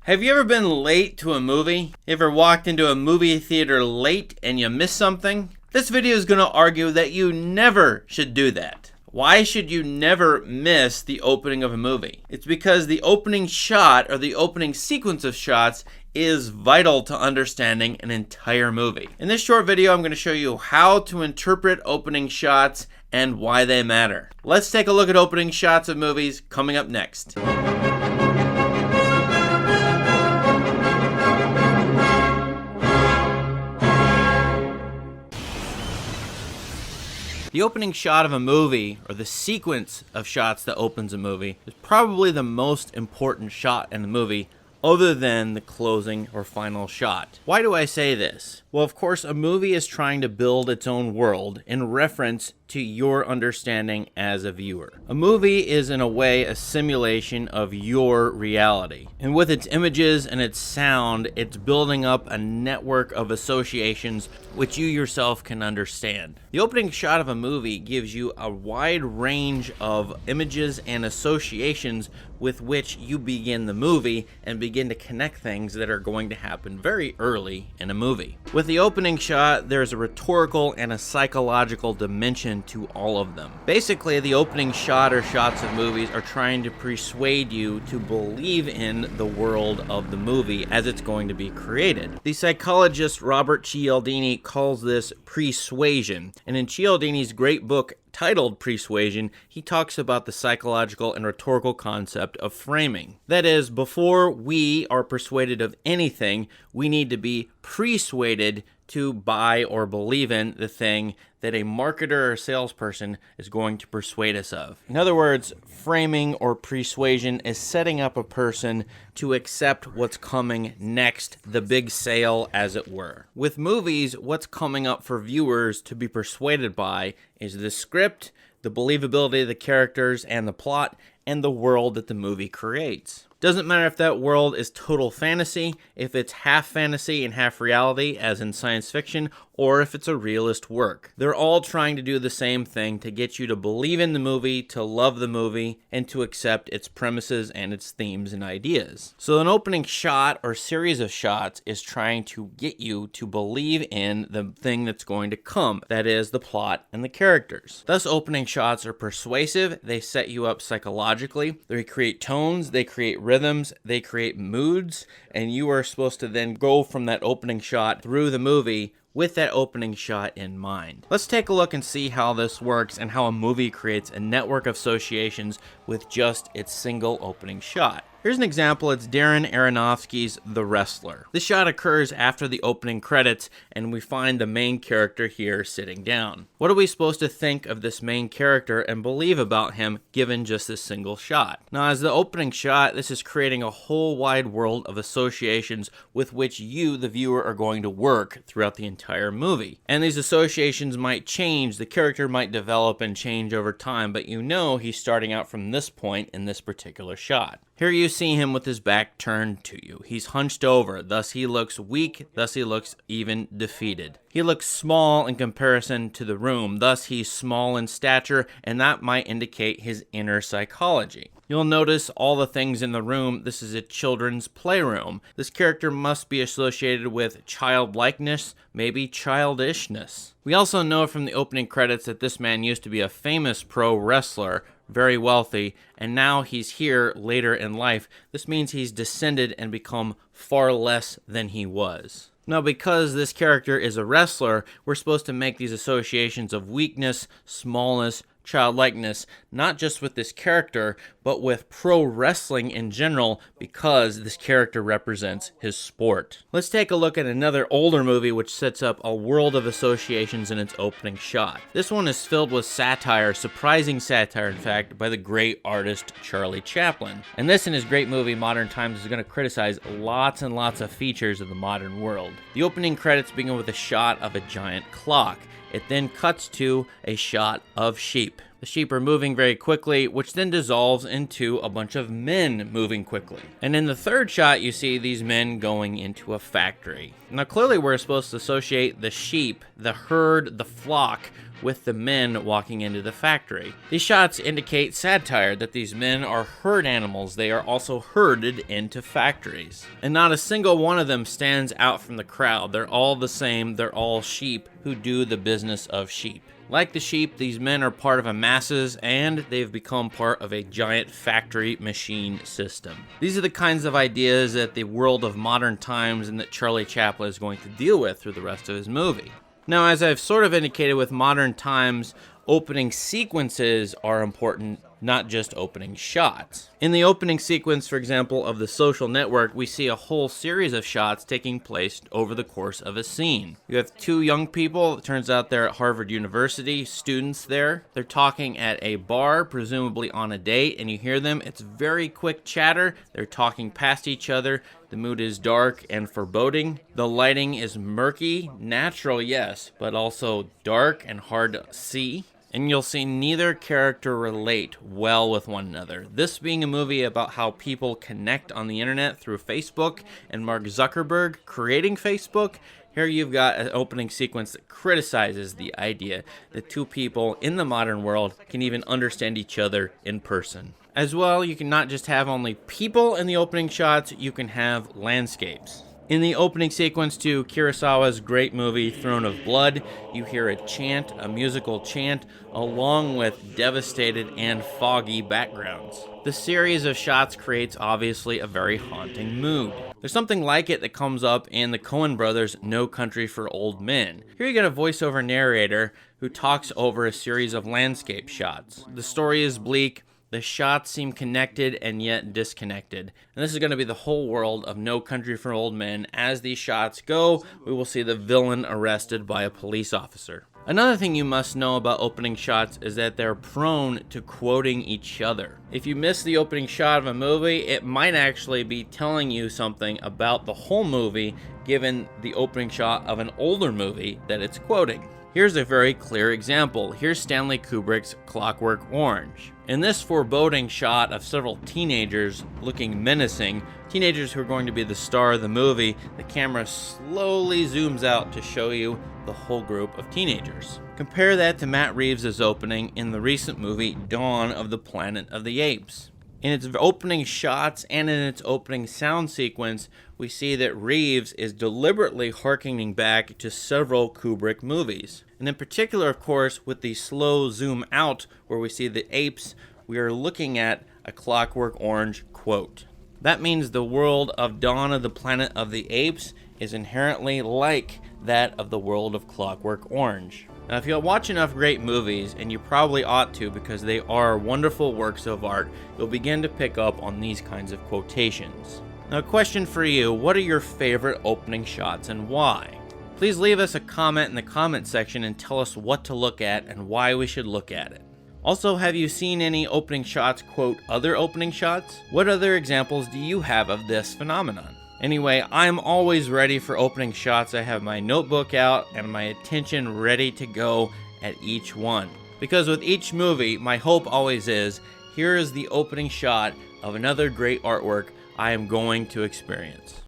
Have you ever been late to a movie? You ever walked into a movie theater late and you missed something? This video is going to argue that you never should do that. Why should you never miss the opening of a movie? It's because the opening shot or the opening sequence of shots is vital to understanding an entire movie. In this short video, I'm going to show you how to interpret opening shots and why they matter. Let's take a look at opening shots of movies coming up next. The opening shot of a movie, or the sequence of shots that opens a movie, is probably the most important shot in the movie other than the closing or final shot. Why do I say this? Well, of course, a movie is trying to build its own world in reference to your understanding as a viewer. A movie is, in a way, a simulation of your reality. And with its images and its sound, it's building up a network of associations which you yourself can understand. The opening shot of a movie gives you a wide range of images and associations with which you begin the movie and begin to connect things that are going to happen very early in a movie. With the opening shot, there's a rhetorical and a psychological dimension to all of them. Basically, the opening shot or shots of movies are trying to persuade you to believe in the world of the movie as it's going to be created. The psychologist Robert Cialdini calls this persuasion, and in Cialdini's great book titled Persuasion, he talks about the psychological and rhetorical concept of framing. That is, before we are persuaded of anything, we need to be persuaded to buy or believe in the thing that a marketer or salesperson is going to persuade us of. In other words, framing or persuasion is setting up a person to accept what's coming next, the big sale as it were. With movies, what's coming up for viewers to be persuaded by is the script, the believability of the characters and the plot, and the world that the movie creates. Doesn't matter if that world is total fantasy, if it's half fantasy and half reality, as in science fiction, or if it's a realist work. They're all trying to do the same thing to get you to believe in the movie, to love the movie, and to accept its premises and its themes and ideas. So an opening shot or series of shots is trying to get you to believe in the thing that's going to come, that is, the plot and the characters. Thus, opening shots are persuasive, they set you up psychologically, they create tones, they create rhythms, they create moods, and you are supposed to then go from that opening shot through the movie with that opening shot in mind. Let's take a look and see how this works and how a movie creates a network of associations with just its single opening shot. Here's an example. It's Darren Aronofsky's The Wrestler. This shot occurs after the opening credits, and we find the main character here sitting down. What are we supposed to think of this main character and believe about him given just this single shot? Now, as the opening shot, this is creating a whole wide world of associations with which you, the viewer, are going to work throughout the entire movie. And these associations might change, the character might develop and change over time, but you know he's starting out from this point in this particular shot. Here you see him with his back turned to you. He's hunched over, thus he looks weak, thus he looks even defeated. He looks small in comparison to the room, thus he's small in stature, and that might indicate his inner psychology. You'll notice all the things in the room. This is a children's playroom. This character must be associated with childlikeness, maybe childishness. We also know from the opening credits that this man used to be a famous pro wrestler, very wealthy, and now he's here later in life. This means he's descended and become far less than he was. Now, because this character is a wrestler, we're supposed to make these associations of weakness, smallness, childlikeness, not just with this character, but with pro wrestling in general, because this character represents his sport. Let's take a look at another older movie which sets up a world of associations in its opening shot. This one is filled with satire, surprising satire in fact, by the great artist Charlie Chaplin. And this in his great movie Modern Times is going to criticize lots and lots of features of the modern world. The opening credits begin with a shot of a giant clock. It then cuts to a shot of sheep. The sheep are moving very quickly, which then dissolves into a bunch of men moving quickly. And in the third shot, you see these men going into a factory. Now, clearly we're supposed to associate the sheep, the herd, the flock, with the men walking into the factory. These shots indicate satire that these men are herd animals. They are also herded into factories. And not a single one of them stands out from the crowd. They're all the same. They're all sheep who do the business of sheep. Like the sheep, these men are part of a masses, and they've become part of a giant factory machine system. These are the kinds of ideas that the world of modern times and that Charlie Chaplin is going to deal with through the rest of his movie. Now, as I've sort of indicated with modern times, opening sequences are important, not just opening shots. In the opening sequence, for example, of The Social Network, we see a whole series of shots taking place over the course of a scene. You have two young people, it turns out they're at Harvard University, students there. They're talking at a bar, presumably on a date, and you hear them. It's very quick chatter. They're talking past each other. The mood is dark and foreboding. The lighting is murky, natural, yes, but also dark and hard to see. And you'll see neither character relate well with one another. This being a movie about how people connect on the internet through Facebook and Mark Zuckerberg creating Facebook, here you've got an opening sequence that criticizes the idea that two people in the modern world can even understand each other in person. As well, you can not just have only people in the opening shots, you can have landscapes. In the opening sequence to Kurosawa's great movie Throne of Blood, you hear a chant, a musical chant, along with devastated and foggy backgrounds. The series of shots creates obviously a very haunting mood. There's something like it that comes up in the Coen brothers' No Country for Old Men. Here you get a voiceover narrator who talks over a series of landscape shots. The story is bleak. The shots seem connected and yet disconnected. And this is going to be the whole world of No Country for Old Men. As these shots go, we will see the villain arrested by a police officer. Another thing you must know about opening shots is that they're prone to quoting each other. If you miss the opening shot of a movie, it might actually be telling you something about the whole movie, given the opening shot of an older movie that it's quoting. Here's a very clear example. Here's Stanley Kubrick's Clockwork Orange. In this foreboding shot of several teenagers looking menacing, teenagers who are going to be the star of the movie, the camera slowly zooms out to show you the whole group of teenagers. Compare that to Matt Reeves' opening in the recent movie Dawn of the Planet of the Apes. In its opening shots and in its opening sound sequence, we see that Reeves is deliberately harkening back to several Kubrick movies. And in particular, of course, with the slow zoom out where we see the apes, we are looking at a Clockwork Orange quote. That means the world of Dawn of the Planet of the Apes is inherently like that of the world of Clockwork Orange. Now, if you watch enough great movies, and you probably ought to because they are wonderful works of art, you'll begin to pick up on these kinds of quotations. Now, a question for you, what are your favorite opening shots and why? Please leave us a comment in the comment section and tell us what to look at and why we should look at it. Also, have you seen any opening shots quote other opening shots? What other examples do you have of this phenomenon? Anyway, I'm always ready for opening shots. I have my notebook out and my attention ready to go at each one. Because with each movie, my hope always is, here is the opening shot of another great artwork I am going to experience.